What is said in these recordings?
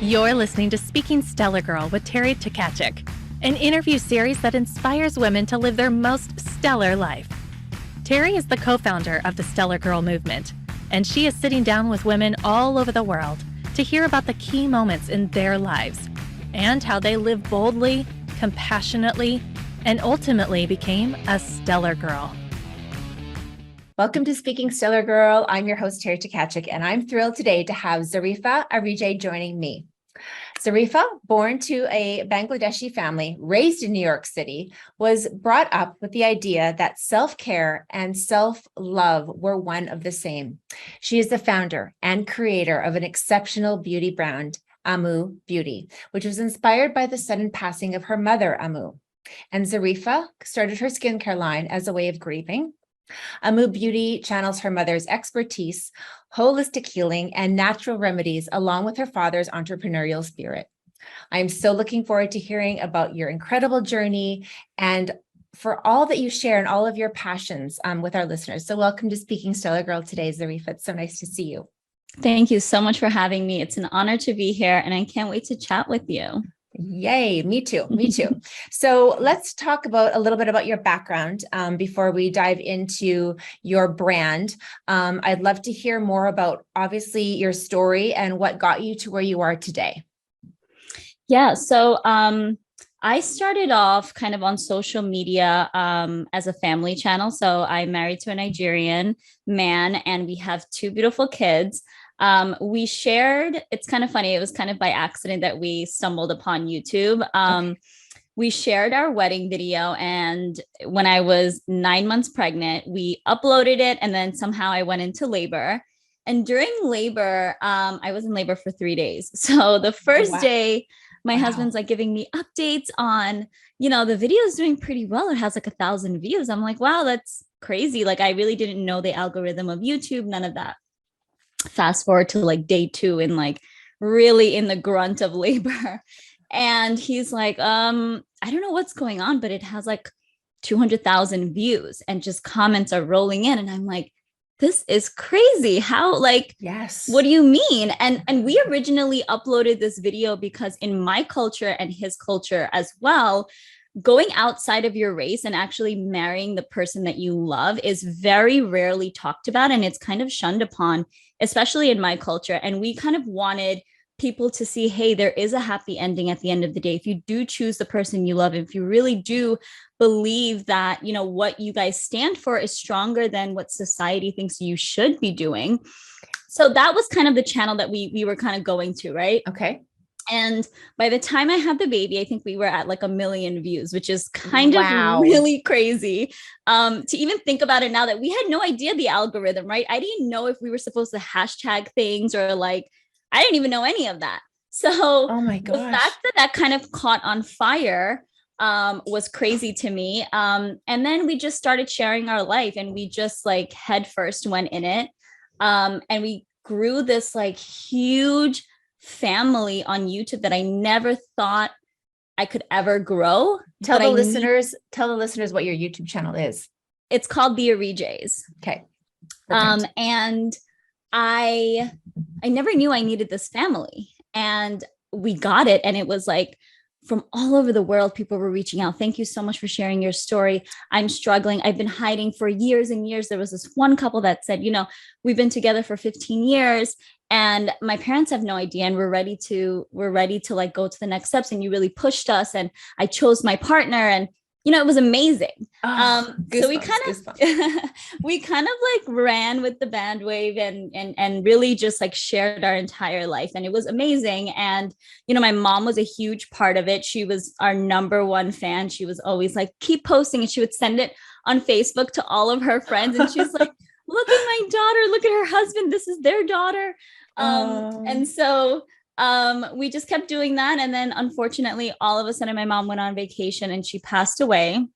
You're listening to Speaking Stellar Girl with Teri an interview series that inspires women to live their most stellar life. Teri is the co-founder of the Stellar Girl movement, and she is sitting down with women all over the world to hear about the key moments in their lives and how they live boldly, compassionately, and ultimately became a stellar girl. Welcome to Speaking Stellar Girl. I'm your host, Teri, and I'm thrilled today to have Zareefa Arije joining me. Zareefa, born to a Bangladeshi family, raised in New York City, was brought up with the idea that self-care and self-love were one of the same. She is the founder and creator of an exceptional beauty brand, Ammu Beauty, which was inspired by the sudden passing of her mother, Ammu. And Zareefa started her skincare line as a way of grieving. Ammu Beauty channels her mother's expertise, holistic healing, and natural remedies, along with her father's entrepreneurial spirit. I'm so looking forward to hearing about your incredible journey and for all that you share and all of your passions with our listeners. So welcome to Speaking Stellar Girl today, Zareefa. It's so nice to see you. Thank you so much for having me. It's an honor to be here, and I can't wait to chat with you. Yay, me too, me too. So let's talk about a little bit about your background before we dive into your brand. I'd love to hear more about, obviously, your story and what got you to where you are today. Yeah, so I started off kind of on social media as a family channel. So I'm married to a Nigerian man, and we have two beautiful kids. We shared, it's kind of funny, it was kind of by accident that we stumbled upon YouTube. Okay. We shared our wedding video, and when I was 9 months pregnant, we uploaded it, and then somehow I went into labor. And during labor, I was in labor for 3 days. So the first day, my husband's like giving me updates on, the video is doing pretty well. It has like 1,000 views. I'm like, wow, that's crazy. Like, I really didn't know the algorithm of YouTube, none of that. Fast forward to like day 2 and like really in the grunt of labor. And he's like, I don't know what's going on, but it has like 200,000 views and just comments are rolling in. And I'm like, this is crazy. How, like, yes, what do you mean? And we originally uploaded this video because in my culture and his culture as well, going outside of your race and actually marrying the person that you love is very rarely talked about. And it's kind of shunned upon, especially in my culture. And we kind of wanted people to see, hey, there is a happy ending at the end of the day. If you do choose the person you love, if you really do believe that, what you guys stand for is stronger than what society thinks you should be doing. So that was kind of the channel that we were kind of going to, right? Okay. And by the time I had the baby, I think we were at like 1 million views, which is kind of really crazy to even think about it now that we had no idea the algorithm, right? I didn't know if we were supposed to hashtag things or like, I didn't even know any of that. So oh my gosh, the fact that kind of caught on fire was crazy to me. And then we just started sharing our life and we just like head first went in it. And we grew this like huge family on YouTube that I never thought I could ever grow. Tell the listeners what your YouTube channel is. It's called the Arijes. Okay. And I never knew I needed this family, and we got it. And it was like from all over the world, people were reaching out. Thank you so much for sharing your story. I'm struggling. I've been hiding for years and years. There was this one couple that said, we've been together for 15 years and my parents have no idea. And we're ready to like go to the next steps. And you really pushed us. And I chose my partner, and it was amazing. So we kind of like ran with the bandwave and really just like shared our entire life. And it was amazing. And, my mom was a huge part of it. She was our number one fan. She was always like, keep posting. And she would send it on Facebook to all of her friends. And she's like, look at my daughter, look at her husband. This is their daughter. And so we just kept doing that. And then unfortunately, all of a sudden my mom went on vacation and she passed away,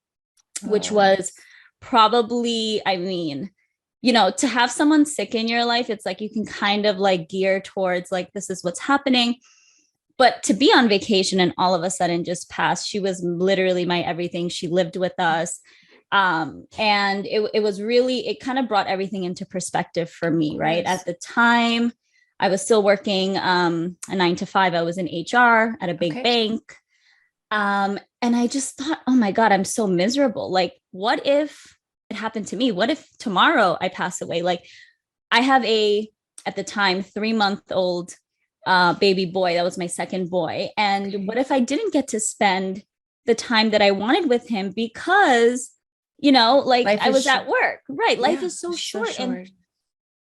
which was probably, to have someone sick in your life, it's like, you can kind of like gear towards like, this is what's happening. But to be on vacation and all of a sudden just pass, she was literally my everything. She lived with us. And it was really, it kind of brought everything into perspective for me, right? At the time, I was still working a 9 to 5. I was in HR at a big bank. And I just thought, oh my God, I'm so miserable. Like, what if it happened to me? What if tomorrow I pass away? Like, I have at the time, 3-month-old baby boy. That was my second boy. And what if I didn't get to spend the time that I wanted with him because, like I was at work, right? Life is so short. And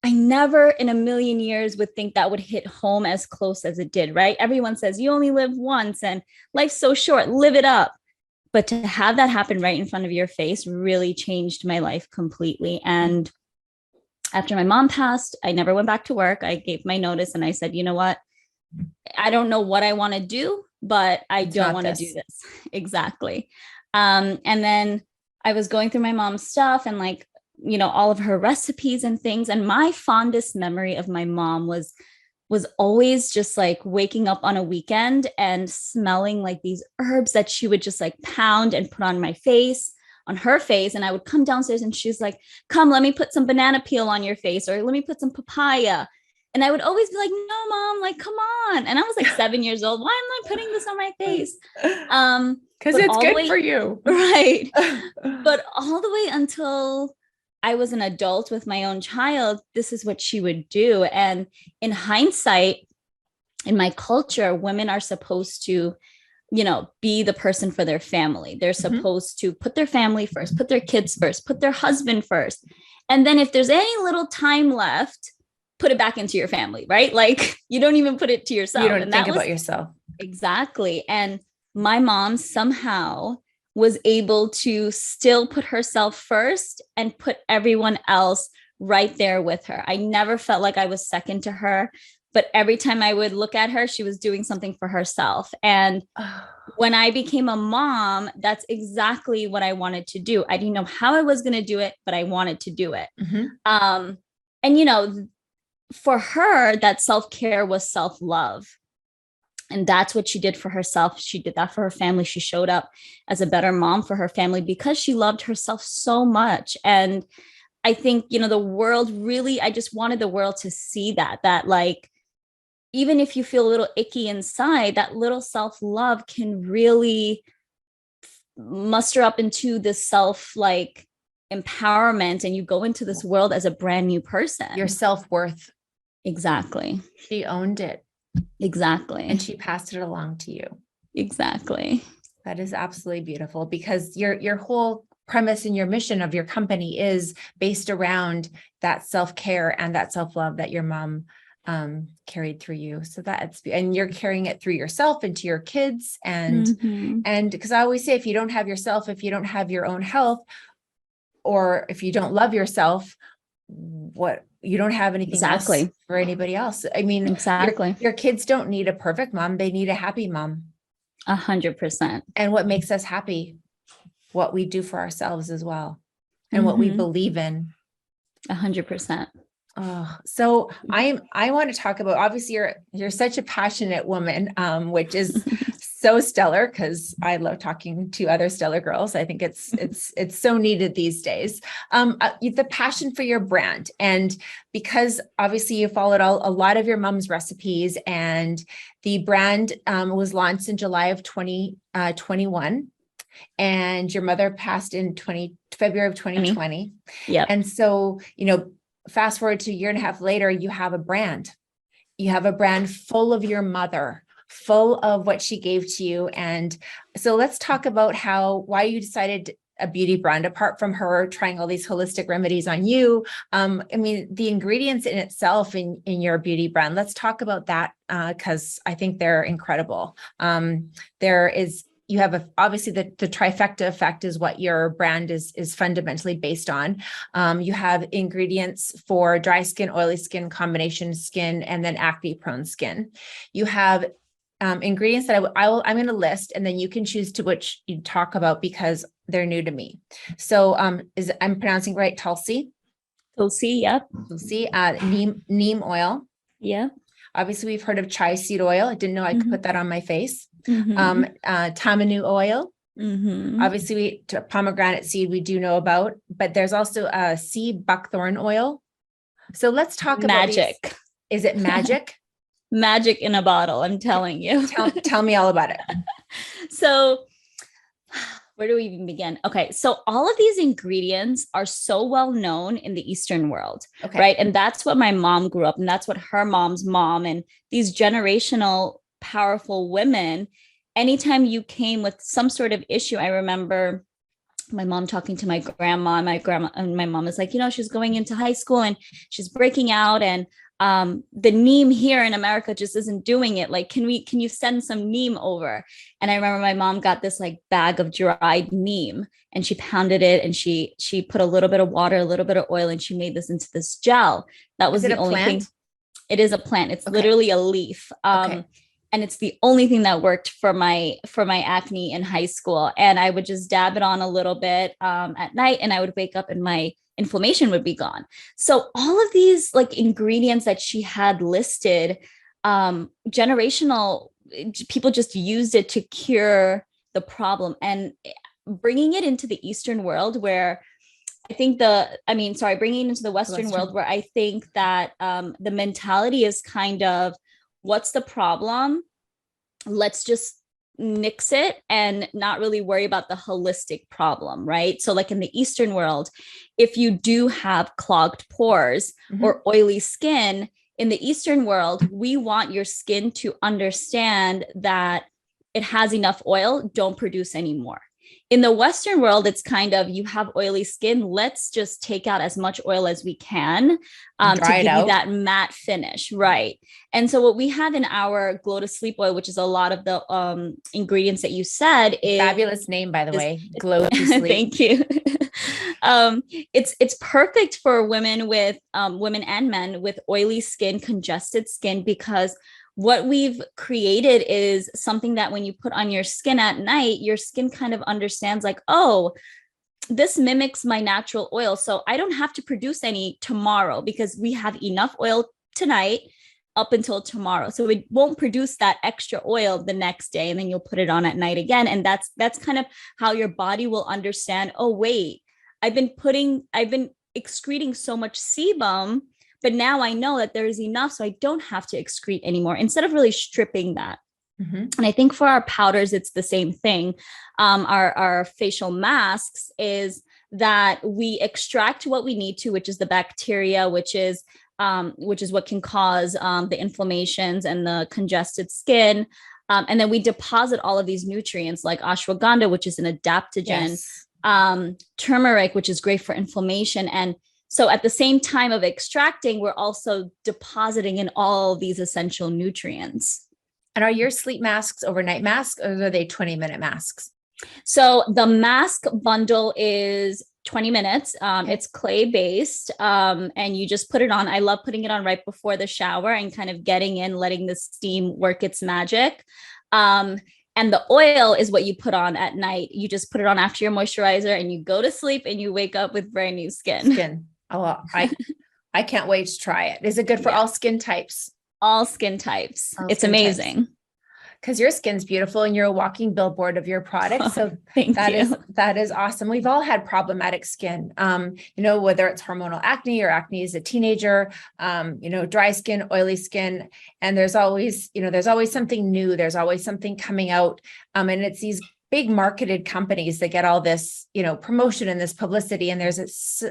I never in a million years would think that would hit home as close as it did, right? Everyone says you only live once and life's so short, live it up. But to have that happen right in front of your face really changed my life completely. And after my mom passed, I never went back to work. I gave my notice and I said, you know what? I don't know what I want to do, but I don't want to do this. Exactly. And then I was going through my mom's stuff and like, all of her recipes and things. And my fondest memory of my mom was always just like waking up on a weekend and smelling like these herbs that she would just like pound and put on her face. And I would come downstairs and she's like, come, let me put some banana peel on your face, or let me put some papaya. And I would always be like, no, mom, like, come on. And I was like 7 years old. Why am I putting this on my face? Because it's good for you. Right. But all the way until I was an adult with my own child, this is what she would do. And in hindsight, in my culture, women are supposed to, be the person for their family. They're supposed to put their family first, put their kids first, put their husband first. And then if there's any little time left, put it back into your family, right? Like you don't even put it to yourself. You don't think about yourself. Exactly. And my mom somehow was able to still put herself first and put everyone else right there with her. I never felt like I was second to her, but every time I would look at her, she was doing something for herself. And when I became a mom, that's exactly what I wanted to do. I didn't know how I was going to do it, but I wanted to do it. And, for her, that self-care was self-love. And that's what she did for herself. She did that for her family. She showed up as a better mom for her family because she loved herself so much. And I think, the world really, I just wanted the world to see that like, even if you feel a little icky inside, that little self-love can really muster up into this self-like empowerment. And you go into this world as a brand new person. Your self-worth. Exactly. She owned it. Exactly. And she passed it along to you. Exactly. That is absolutely beautiful because your whole premise and your mission of your company is based around that self-care and that self-love that your mom carried through you. So and you're carrying it through yourself into your kids. And because I always say, if you don't have yourself, if you don't have your own health, or if you don't love yourself, you don't have anything else for anybody else. I mean, exactly. Your kids don't need a perfect mom. They need a happy mom. 100%. And what makes us happy, what we do for ourselves as well. And what we believe in. 100%. Oh, so I want to talk about, obviously you're such a passionate woman, which is so stellar because I love talking to other stellar girls. I think it's so needed these days. The passion for your brand, and because obviously you followed a lot of your mom's recipes, and the brand was launched in July of 2021. And your mother passed in February of 2020. Yeah. And so, fast forward to a year and a half later, you have a brand. You have a brand full of your mother, full of what she gave to you. And so let's talk about why you decided a beauty brand, apart from her trying all these holistic remedies on you. The ingredients in itself in your beauty brand, let's talk about that because I think they're incredible. You have obviously the trifecta effect is what your brand is fundamentally based on. You have ingredients for dry skin, oily skin, combination skin, and then acne prone skin. You have ingredients that I'm going to list, and then you can choose to which you talk about because they're new to me. So I'm pronouncing right, Tulsi? Tulsi, yep. Tulsi, neem oil. Yeah. Obviously, we've heard of chai seed oil. I didn't know I could put that on my face. Tamanu oil. Obviously, pomegranate seed we do know about, but there's also sea buckthorn oil. So let's talk about magic. Is it magic? Magic in a bottle, I'm telling you. Tell me all about it. So where do we even begin? Okay. So all of these ingredients are so well known in the Eastern world, Okay. right? And that's what my mom grew up, and that's what her mom's mom and these generational powerful women, anytime you came with some sort of issue, I remember my mom talking to my grandma, and my mom is like, she's going into high school and she's breaking out, and the neem here in America just isn't doing it. Like, can you send some neem over? And I remember my mom got this like bag of dried neem, and she pounded it, and she put a little bit of water, a little bit of oil, and she made this into this gel. That was the only thing. It is a plant. It's literally a leaf. And it's the only thing that worked for my acne in high school. And I would just dab it on a little bit at night, and I would wake up and my inflammation would be gone. So all of these like ingredients that she had listed, generational people just used it to cure the problem. And bringing it into the Eastern world, where I think bringing it into the Western world, where I think that the mentality is kind of, what's the problem? Let's just nix it and not really worry about the holistic problem, right? So like in the Eastern world, if you do have clogged pores or oily skin, in the Eastern world, we want your skin to understand that it has enough oil, don't produce any more. In the Western world, it's kind of, you have oily skin, let's just take out as much oil as we can to give you that matte finish, right? And so what we have in our Glow to Sleep oil, which is a lot of the ingredients that you said, is fabulous name, by the way, Glow to Sleep. Thank you. It's perfect for women and men with oily skin, congested skin, because what we've created is something that when you put on your skin at night, your skin kind of understands like, oh, this mimics my natural oil. So I don't have to produce any tomorrow because we have enough oil tonight up until tomorrow. So it won't produce that extra oil the next day, and then you'll put it on at night again. And that's kind of how your body will understand, oh, wait, I've been excreting so much sebum, but now I know that there is enough, so I don't have to excrete anymore, instead of really stripping that. And I think for our powders, it's the same thing. Our facial masks is that we extract what we need to, which is the bacteria, which is what can cause the inflammations and the congested skin. And then we deposit all of these nutrients like ashwagandha, which is an adaptogen, turmeric, which is great for inflammation. And so at the same time of extracting, we're also depositing in all these essential nutrients. And are your sleep masks overnight masks, or are they 20-minute masks? So the mask bundle is 20 minutes. It's clay based, and you just put it on. I love putting it on right before the shower and kind of getting in, letting the steam work its magic. And the oil is what you put on at night. You just put it on after your moisturizer, and you go to sleep, and you wake up with brand new skin. Oh, I can't wait to try it. Is it good for all skin types? All skin types. It's amazing. Because your skin's beautiful and you're a walking billboard of your product. So Thank you. That is awesome. We've all had problematic skin, whether it's hormonal acne or acne as a teenager, dry skin, oily skin. And there's always something new. There's always something coming out. And it's these big marketed companies that get all this, promotion and this publicity. And there's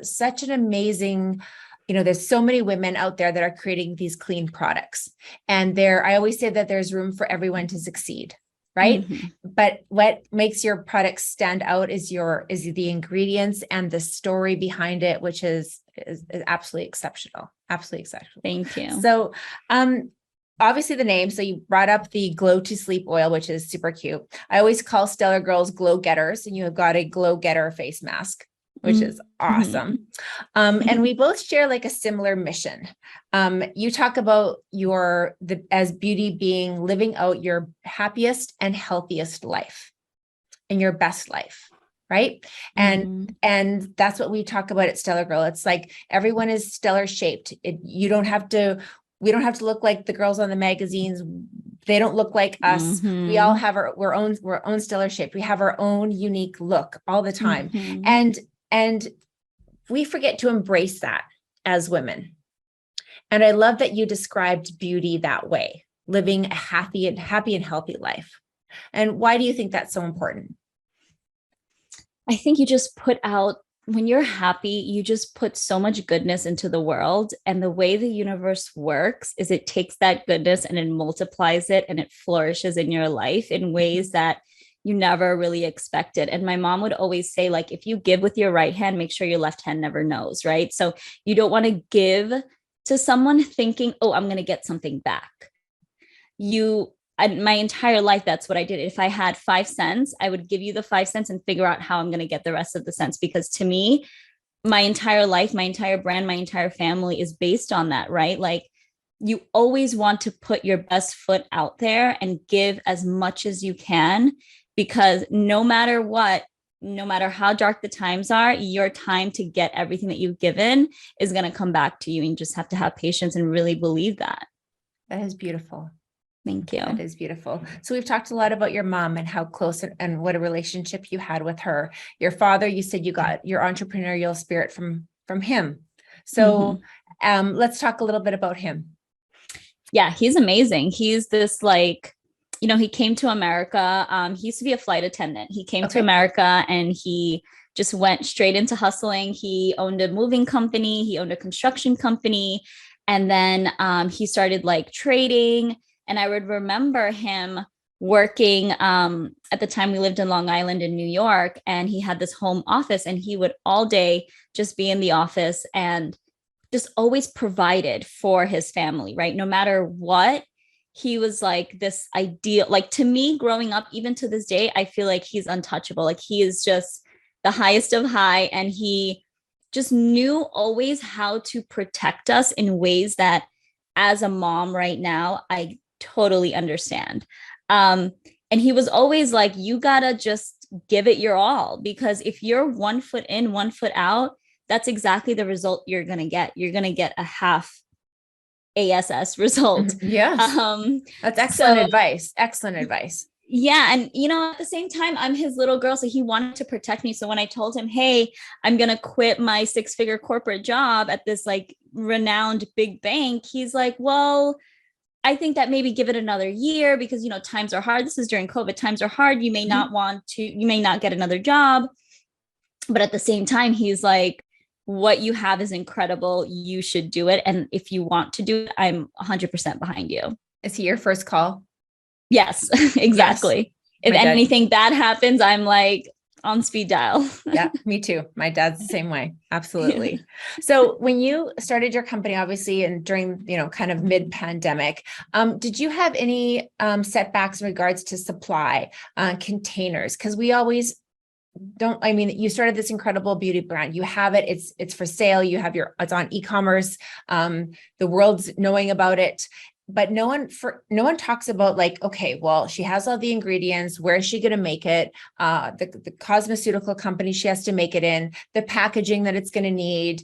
such an amazing, there's so many women out there that are creating these clean products. And I always say that there's room for everyone to succeed, right? But what makes your product stand out is the ingredients and the story behind it, which is absolutely exceptional. Absolutely exceptional. Thank you. So, obviously the name, so you brought up the Glow to Sleep oil, which is super cute. I always call Stellar Girls glow getters, and you have got a glow getter face mask, which is awesome. And we both share like a similar mission. You talk about as beauty being living out your happiest and healthiest life and your best life. Right. And that's what we talk about at Stellar Girl. It's like everyone is stellar shaped. We don't have to look like the girls on the magazines. They don't look like us. We all have our own stellar shape. We have our own unique look all the time. And we forget to embrace that as women. And I love that you described beauty that way, living a happy and healthy life. And why do you think that's so important? I think you just put out, when you're happy, you just put so much goodness into the world. And the way the universe works is it takes that goodness and it multiplies it and it flourishes in your life in ways that you never really expected. And my mom would always say, like, if you give with your right hand, make sure your left hand never knows, right? So you don't want to give to someone thinking, oh, I'm going to get something back. My entire life, that's what I did. If I had 5 cents, I would give you the 5 cents and figure out how I'm going to get the rest of the cents. Because to me, my entire life, my entire brand, my entire family is based on that, right? Like, you always want to put your best foot out there and give as much as you can, because no matter what, no matter how dark the times are, your time to get everything that you've given is going to come back to you. And you just have to have patience and really believe that. That is beautiful. Thank you. That is beautiful. So we've talked a lot about your mom and how close and what a relationship you had with her. Your father, you said you got your entrepreneurial spirit from him. So let's talk a little bit about him. Yeah, he's amazing. He's this, like, he came to America. He used to be a flight attendant. He came to America and he just went straight into hustling. He owned a moving company. He owned a construction company. And then he started like trading. And I would remember him working, at the time we lived in Long Island in New York, and he had this home office and he would all day just be in the office and just always provided for his family, right? No matter what, he was like this ideal, like, to me growing up, even to this day, I feel like he's untouchable. Like, he is just the highest of high. And he just knew always how to protect us in ways that, as a mom right now, I totally understand. And he was always like, you gotta just give it your all, because if you're 1 foot in, 1 foot out, that's exactly the result you're gonna get. You're gonna get a half ASS result. Yes. That's excellent advice. Excellent advice. Yeah. And, at the same time, I'm his little girl. So he wanted to protect me. So when I told him, hey, I'm going to quit my 6-figure corporate job at this like renowned big bank, he's like, well, I think that maybe give it another year because, times are hard. This is during COVID. Times are hard. You may not you may not get another job. But at the same time, he's like, what you have is incredible. You should do it. And if you want to do it, I'm 100% behind you. Is he your first call? Yes, exactly. Yes. If anything bad happens, I'm like on speed dial. Yeah, me too. My dad's the same way. Absolutely. So when you started your company, obviously, and during, kind of mid-pandemic, did you have any setbacks in regards to supply, containers? Because we always you started this incredible beauty brand. You have it. It's for sale. It's on e-commerce. The world's knowing about it. But no one talks about like, okay, well, she has all the ingredients. Where is she going to make it? The cosmeceutical company she has to make it in, the packaging that it's going to need,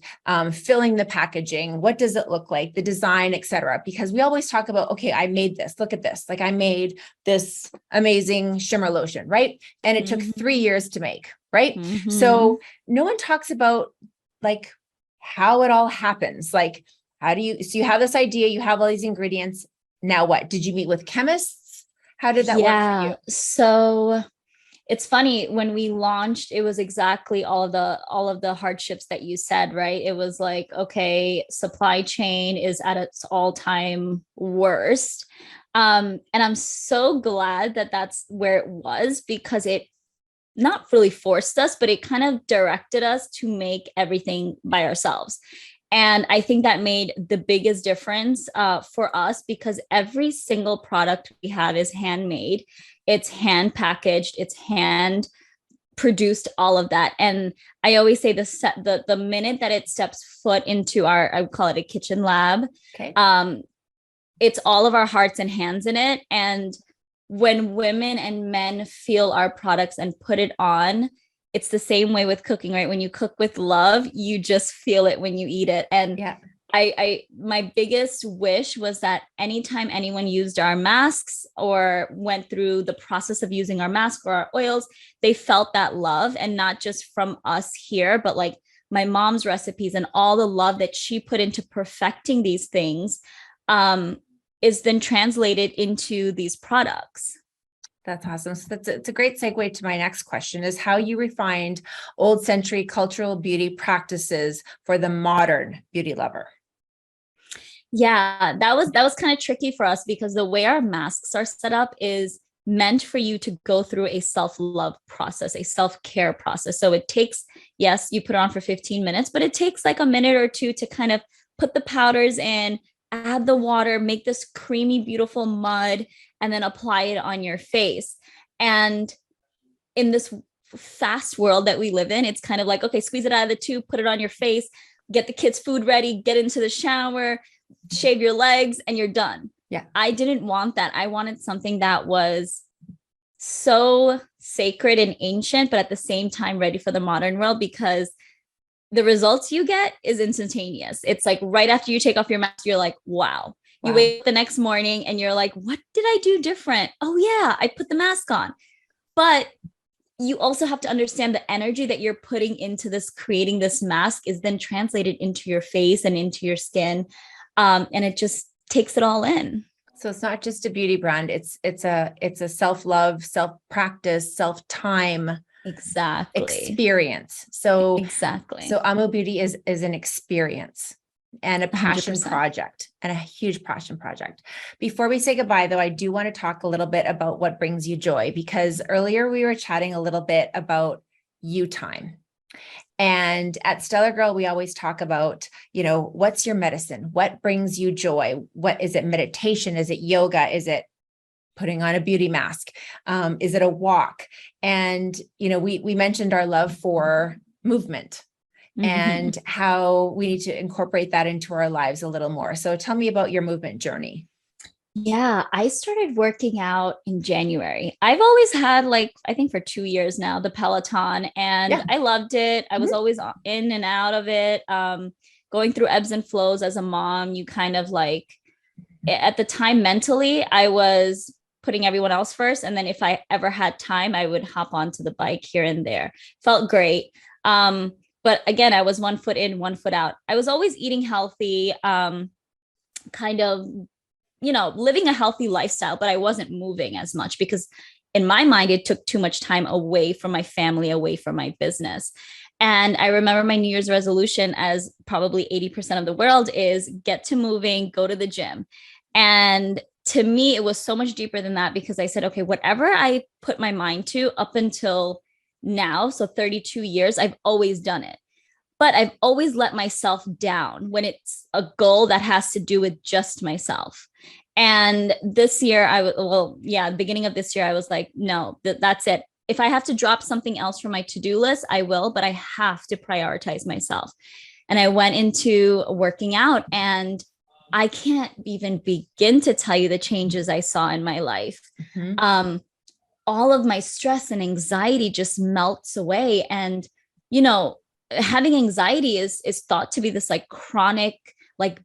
filling the packaging. What does it look like? The design, etc. Because we always talk about, okay, I made this. Look at this. Like I made this amazing shimmer lotion, right? And it took 3 years to make, right? So no one talks about like how it all happens. Like, so you have this idea, you have all these ingredients. Now what? Did you meet with chemists? How did that work for you? So it's funny, when we launched, it was exactly all of the hardships that you said, right? It was like, okay, supply chain is at its all-time worst. And I'm so glad that that's where it was, because it not really forced us, but it kind of directed us to make everything by ourselves. And I think that made the biggest difference for us, because every single product we have is handmade. It's hand packaged, it's hand produced, all of that. And I always say the minute that it steps foot into I would call it a kitchen lab, it's all of our hearts and hands in it. And when women and men feel our products and put it on, it's the same way with cooking, right? When you cook with love, you just feel it when you eat it. And my biggest wish was that anytime anyone used our masks or went through the process of using our mask or our oils, they felt that love, and not just from us here, but like my mom's recipes and all the love that she put into perfecting these things is then translated into these products. That's awesome. So it's a great segue to my next question, is how you refined old century cultural beauty practices for the modern beauty lover. Yeah, that was kind of tricky for us because the way our masks are set up is meant for you to go through a self-love process, a self-care process. So it takes, yes, you put it on for 15 minutes, but it takes like a minute or two to kind of put the powders in, add the water, make this creamy, beautiful mud, and then apply it on your face. And in this fast world that we live in, it's kind of like, okay, squeeze it out of the tube, put it on your face, get the kids' food ready, get into the shower, shave your legs, and you're done. Yeah. I didn't want that. I wanted something that was so sacred and ancient, but at the same time ready for the modern world, because the results you get is instantaneous. It's like right after you take off your mask, you're like, wow. You wake up the next morning and you're like, what did I do different? Oh yeah, I put the mask on. But you also have to understand the energy that you're putting into this, creating this mask is then translated into your face and into your skin. And it just takes it all in. So it's not just a beauty brand. It's a self-love, self-practice, self-time experience. So exactly. So Ammu Beauty is an experience and a passion 100%. project, and a huge passion project. Before we say goodbye, though, I do want to talk a little bit about what brings you joy, because earlier we were chatting a little bit about you time. And at Stellar Girl, we always talk about, what's your medicine? What brings you joy? What is it? Meditation? Is it yoga? Is it putting on a beauty mask? Is it a walk? And, we mentioned our love for movement and how we need to incorporate that into our lives a little more. So tell me about your movement journey. Yeah, I started working out in January. I've always had, I think for 2 years now, the Peloton, and I loved it. I was always in and out of it, going through ebbs and flows as a mom. You kind of at the time mentally, I was putting everyone else first. And then if I ever had time, I would hop onto the bike here and there. Felt great. But again, I was 1 foot in, 1 foot out. I was always eating healthy, kind of living a healthy lifestyle, but I wasn't moving as much because in my mind, it took too much time away from my family, away from my business. And I remember my New Year's resolution, as probably 80% of the world, is get to moving, go to the gym. And to me, it was so much deeper than that, because I said, okay, whatever I put my mind to up until now, so 32 years, I've always done it. But I've always let myself down when it's a goal that has to do with just myself. And this year, beginning of this year, I was like, no, that's it. If I have to drop something else from my to-do list, I will, but I have to prioritize myself. And I went into working out, and I can't even begin to tell you the changes I saw in my life. All of my stress and anxiety just melts away. And, having anxiety is thought to be this chronic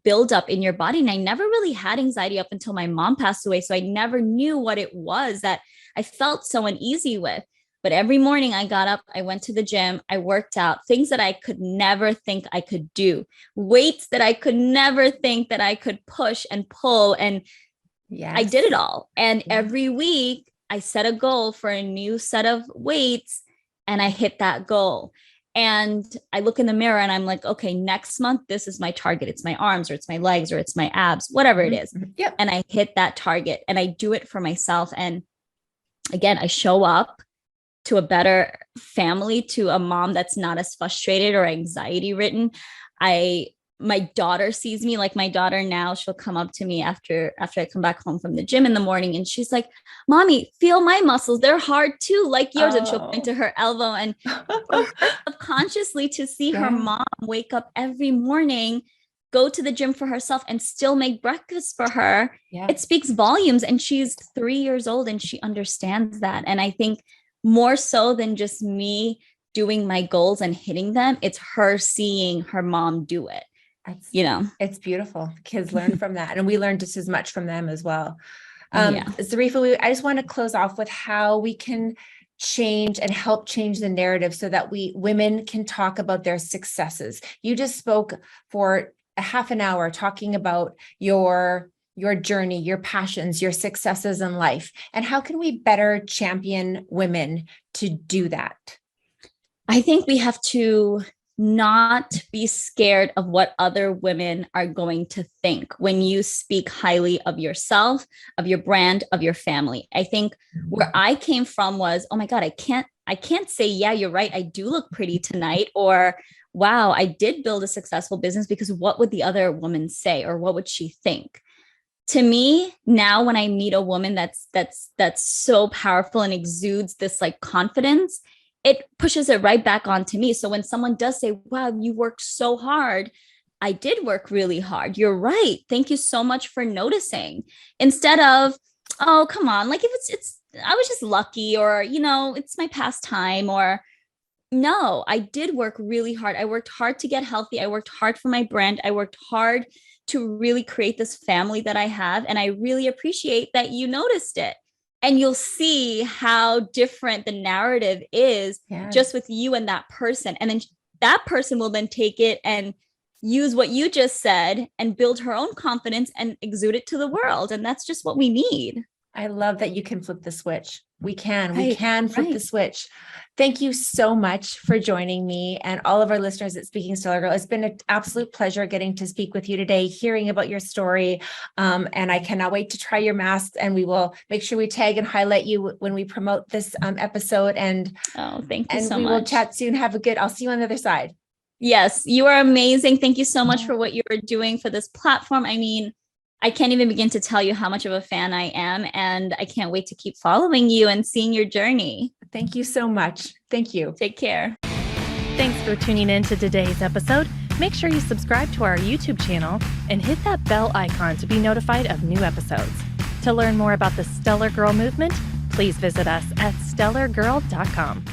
buildup in your body. And I never really had anxiety up until my mom passed away. So I never knew what it was that I felt so uneasy with. But every morning I got up, I went to the gym, I worked out, things that I could never think I could do, weights that I could never think that I could push and pull. And I did it all. And every week I set a goal for a new set of weights, and I hit that goal. And I look in the mirror and I'm like, okay, next month, this is my target. It's my arms, or it's my legs, or it's my abs, whatever it is. And I hit that target, and I do it for myself. And again, I show up to a better family, to a mom that's not as frustrated or anxiety ridden. My daughter sees me, my daughter now, she'll come up to me after I come back home from the gym in the morning, and she's like, mommy, feel my muscles. They're hard too, like yours. And she'll point to her elbow, and subconsciously to see her mom wake up every morning, go to the gym for herself, and still make breakfast for her. It speaks volumes. And she's 3 years old, and she understands that. And I think more so than just me doing my goals and hitting them, it's her seeing her mom do it. It's beautiful. Kids learn from that, and we learn just as much from them as well. Zareefa, I just want to close off with how we can change and help change the narrative so that women can talk about their successes. You just spoke for a half an hour talking about your journey, your passions, your successes in life. And how can we better champion women to do that? I think we have to not be scared of what other women are going to think when you speak highly of yourself, of your brand, of your family. I think where I came from was, oh my God, I can't say, yeah, you're right, I do look pretty tonight, or wow, I did build a successful business, because what would the other woman say, or what would she think? To me, now when I meet a woman that's so powerful and exudes this like confidence, it pushes it right back onto me. So when someone does say, wow, you worked so hard, I did work really hard. You're right. Thank you so much for noticing. Instead of, oh, come on, like if it's I was just lucky, or, it's my pastime, or no, I did work really hard. I worked hard to get healthy. I worked hard for my brand. I worked hard to really create this family that I have. And I really appreciate that you noticed it. And you'll see how different the narrative is just with you and that person. And then that person will then take it and use what you just said and build her own confidence and exude it to the world. And that's just what we need. I love that you can flip the switch. We can flip the switch. Thank you so much for joining me and all of our listeners at Speaking Stellar Girl. It's been an absolute pleasure getting to speak with you today, hearing about your story. And I cannot wait to try your masks, and we will make sure we tag and highlight you when we promote this episode. And thank you so much. And we will chat soon. I'll see you on the other side. Yes, you are amazing. Thank you so much for what you are doing for this platform. I mean, I can't even begin to tell you how much of a fan I am, and I can't wait to keep following you and seeing your journey. Thank you so much. Thank you. Take care. Thanks for tuning in to today's episode. Make sure you subscribe to our YouTube channel and hit that bell icon to be notified of new episodes. To learn more about the Stellar Girl movement, please visit us at stellargirl.com.